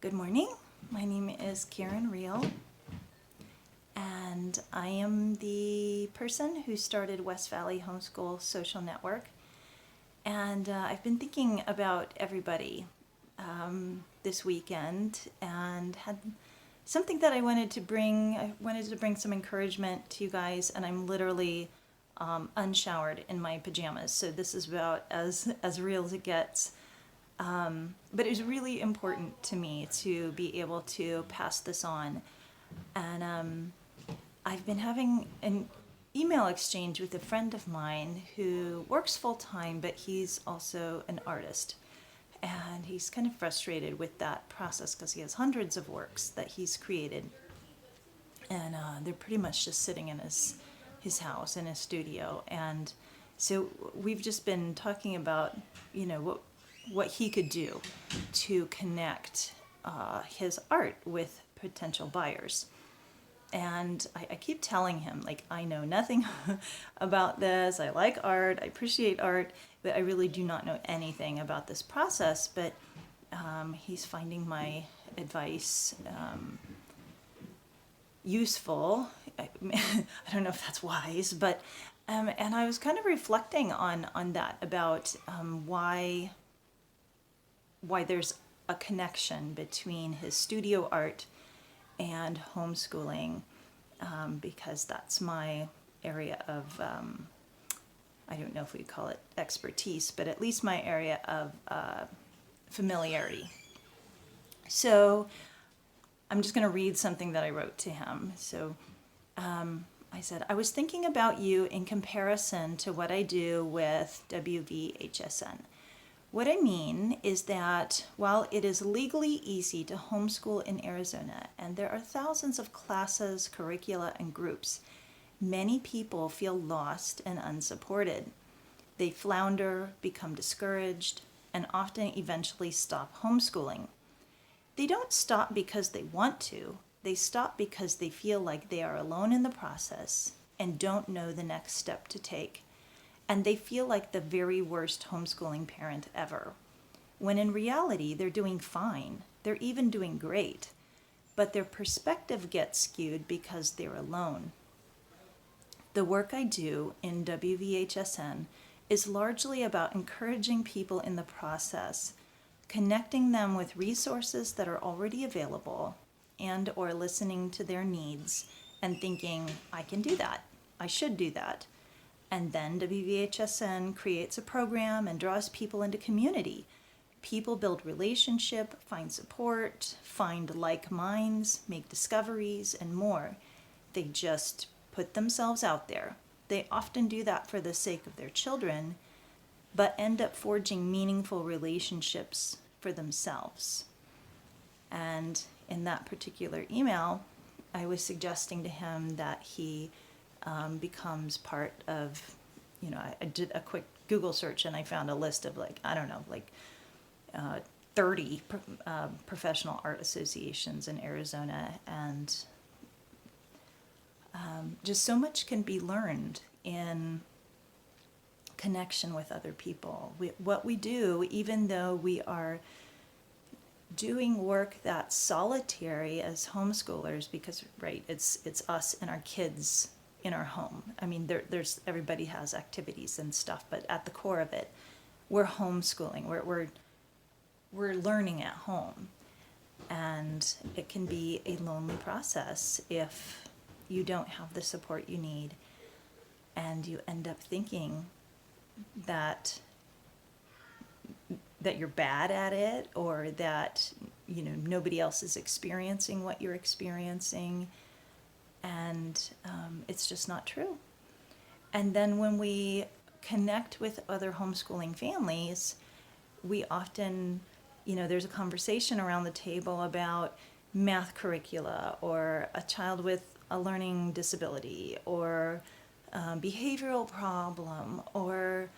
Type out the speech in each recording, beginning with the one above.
Good morning. My name is Karen Reel, and I am the person who started West Valley Homeschool Social Network. And I've been thinking about everybody this weekend and had something that I wanted to bring. I wanted to bring some encouragement to you guys, and I'm literally unshowered in my pajamas. So this is about as real as it gets. But it was really important to me to be able to pass this on. And I've been having an email exchange with a friend of mine who works full time, but he's also an artist. And he's kind of frustrated with that process because he has hundreds of works that he's created. And they're pretty much just sitting in his house, in his studio. And so we've just been talking about, what he could do to connect his art with potential buyers. And I keep telling him, like, I know nothing about this. I like art, I appreciate art, but I really do not know anything about this process. But he's finding my advice useful. I don't know if that's wise, but and I was kind of reflecting on that about why there's a connection between his studio art and homeschooling, because that's my area of, I don't know if we call it expertise, but at least my area of familiarity. So I'm just going to read something that I wrote to him. So I said, I was thinking about you in comparison to what I do with WVHSN. What I mean is that while it is legally easy to homeschool in Arizona, and there are thousands of classes, curricula, and groups, many people feel lost and unsupported. They flounder, become discouraged, and often eventually stop homeschooling. They don't stop because they want to. They stop because they feel like they are alone in the process and don't know the next step to take. And they feel like the very worst homeschooling parent ever, when in reality they're doing fine. They're even doing great, but their perspective gets skewed because they're alone. The work I do in WVHSN is largely about encouraging people in the process, connecting them with resources that are already available, and or listening to their needs and thinking, I can do that, I should do that. And then WVHSN creates a program and draws people into community. People build relationship, find support, find like minds, make discoveries, and more. They just put themselves out there. They often do that for the sake of their children, but end up forging meaningful relationships for themselves. And in that particular email, I was suggesting to him that he becomes part of, I did a quick Google search and I found a list of 30 professional art associations in Arizona, and just so much can be learned in connection with other people. What we do, even though we are doing work that's solitary as homeschoolers, because it's us and our kids in our home. I mean, there's everybody has activities and stuff, but at the core of it, we're homeschooling. We're learning at home, and it can be a lonely process if you don't have the support you need, and you end up thinking that you're bad at it, or that nobody else is experiencing what you're experiencing. And it's just not true. And then when we connect with other homeschooling families, we often, there's a conversation around the table about math curricula, or a child with a learning disability, or behavioral problem, or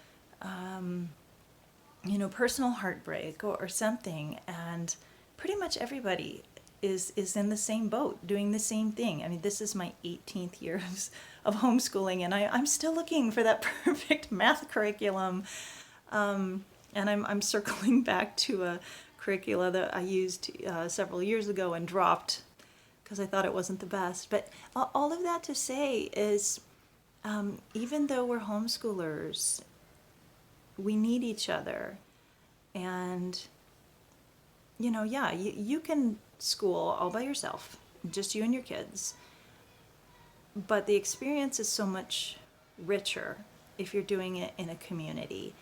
personal heartbreak, or something. And pretty much everybody is in the same boat, doing the same thing. I mean, this is my 18th year of homeschooling, and I'm still looking for that perfect math curriculum. And I'm circling back to a curricula that I used several years ago and dropped because I thought it wasn't the best. But all of that to say is, even though we're homeschoolers, we need each other. And, you can school all by yourself, just you and your kids. But the experience is so much richer if you're doing it in a community.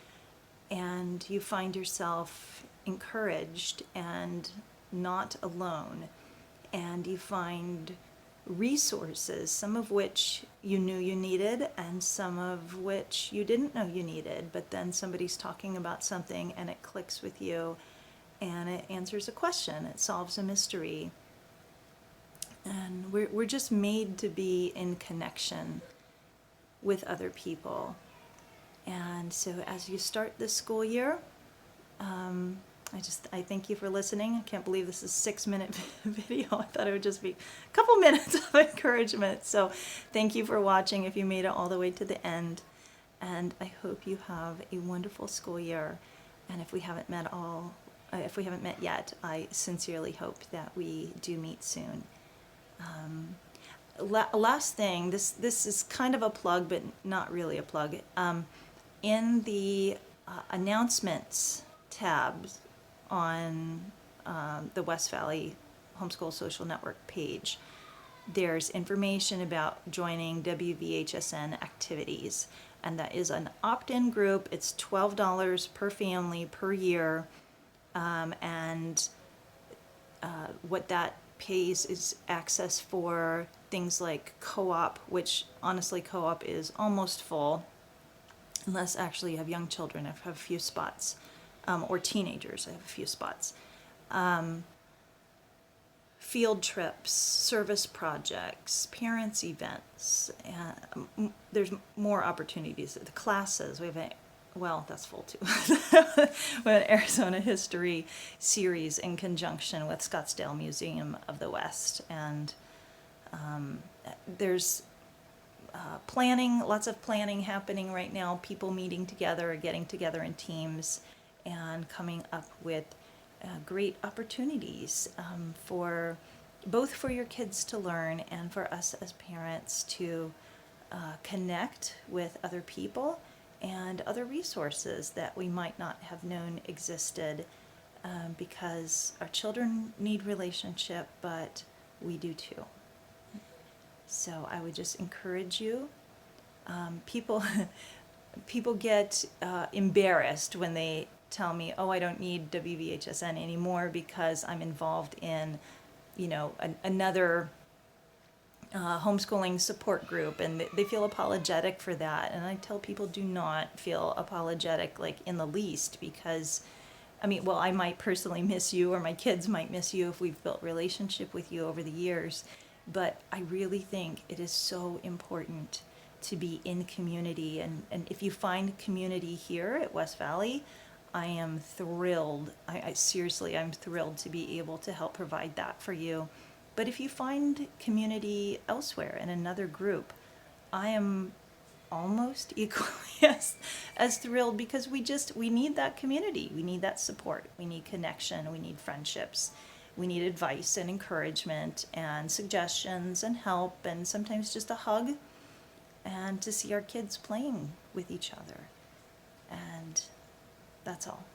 And you find yourself encouraged and not alone. And you find resources, some of which you knew you needed and some of which you didn't know you needed, but then somebody's talking about something and it clicks with you and it answers a question, it solves a mystery. And we're just made to be in connection with other people. And so as you start this school year, I thank you for listening. I can't believe this is a 6-minute video. I thought it would just be a couple minutes of encouragement. So thank you for watching if you made it all the way to the end. And I hope you have a wonderful school year. And if we haven't met yet, I sincerely hope that we do meet soon. Last thing, this is kind of a plug, but not really a plug. In the announcements tabs on the West Valley Homeschool Social Network page, there's information about joining WVHSN activities, and that is an opt-in group. It's $12 per family per year, and what that pays is access for things like co-op, which honestly co-op is almost full, unless actually you have young children. I have a few spots. Or teenagers, I have a few spots. Field trips, service projects, parents' events. There's more opportunities. The classes, we have that's full too. We have an Arizona history series in conjunction with Scottsdale Museum of the West. And there's planning, lots of planning happening right now, people meeting together, getting together in teams, and coming up with great opportunities for both for your kids to learn and for us as parents to connect with other people and other resources that we might not have known existed, because our children need relationship, but we do too. So I would just encourage you. People get embarrassed when they tell me, oh, I don't need WVHSN anymore because I'm involved in, another homeschooling support group, and they feel apologetic for that. And I tell people, do not feel apologetic, like in the least, because, I might personally miss you, or my kids might miss you if we've built relationship with you over the years. But I really think it is so important to be in community. And if you find community here at West Valley, I am thrilled. I seriously, I'm thrilled to be able to help provide that for you. But if you find community elsewhere in another group, I am almost equally as thrilled, because we need that community. We need that support. We need connection. We need friendships. We need advice and encouragement and suggestions and help, and sometimes just a hug, and to see our kids playing with each other. And that's all.